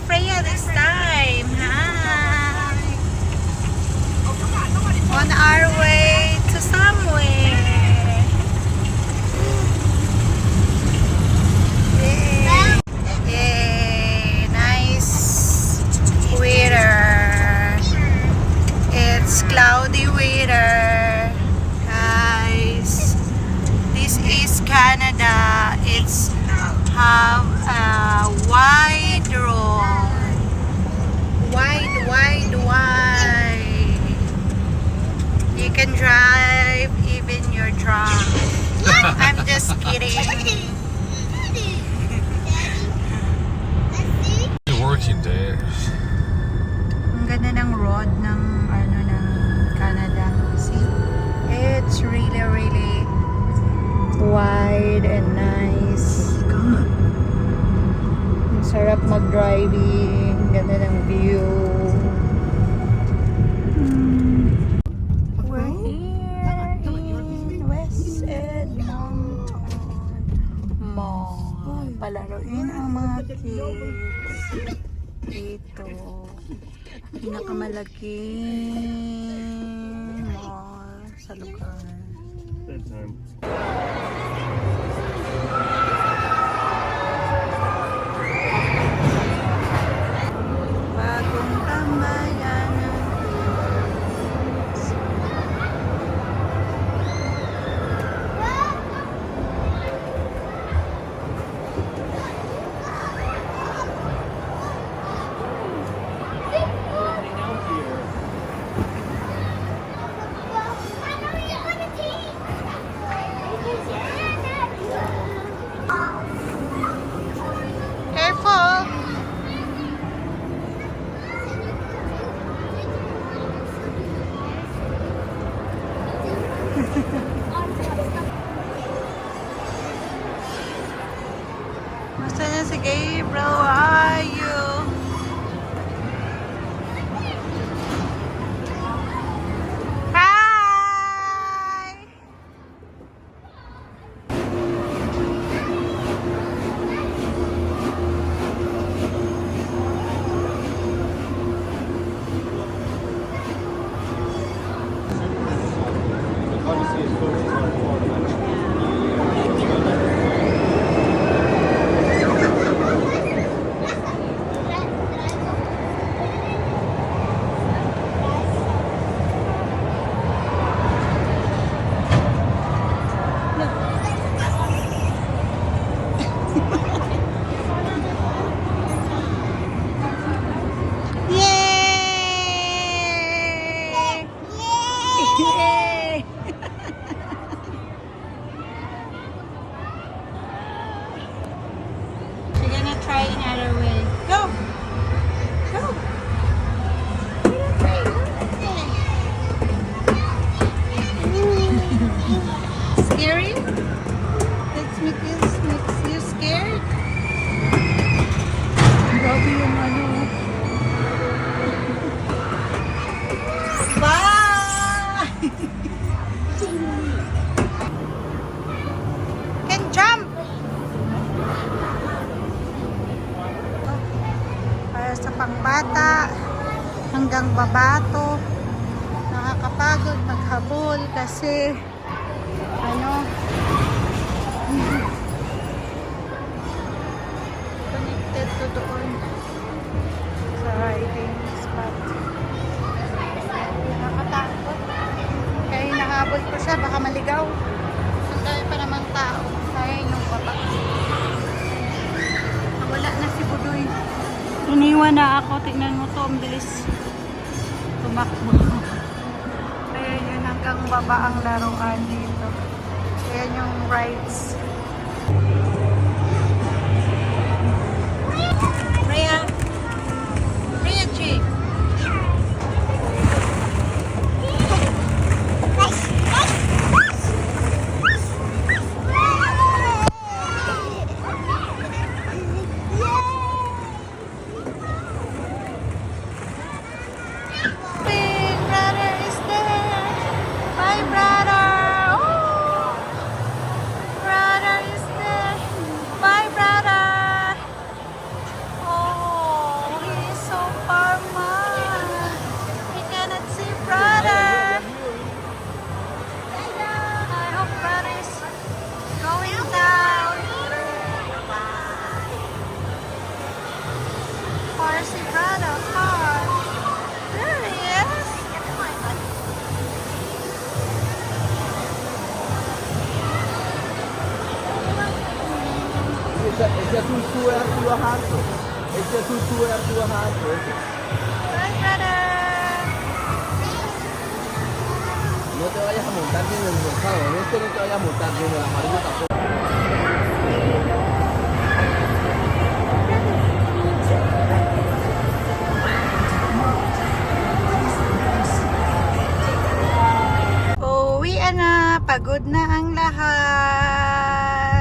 Freya this time. Hi. On our way to somewhere. Yay. Yay. Nice weather. It's cloudy weather. Guys. This is Canada. It's have a wide road. Wide. You can drive even you're drunk. I'm just kidding. Working days. Ang ganda ng road ng Canada. See? It's really wide and nice. Ang sarap mag-driving. Ganda ng view. We're here in West Edmonton Mall. Palaruin ang mga kids. Dito. Pinakamalaking mall sa lugar. Bagong tambayan ng kids. Careful! Basta na si Gabriel, where are you? Hi! Yay! Yay! We're gonna try another way. Go! Go! Scary? Makes you scared? Grabe yung ano. Bye! Can jump! Para sa pangbata hanggang babato. Nakakapagod maghabol kasi connected to doon sa riding spot. Nakakatakot. Kaya hinahabol ko siya, baka maligaw. Ang dami pa namang tao. Kaya yung baba. Wala na si Budoy. Iniwan na ako. Tingnan mo to. Ang bilis tumakbo. Kaya yun hanggang baba ang laruan dito. Ayan yung rides. Rhea! Rhea G! Big brother is there! My brother! Oh! Brother is there! My brother! Oh! There's si Brother. Hi. There he is. Esse é tutu é a tua raça. Esse é tutu é a tua raça. Bye, brother. No te vayas a montar bien en el rosado. En este no te vayas a montar bien en el amarillo tampoco. Uwi na. Pagod na ang lahat.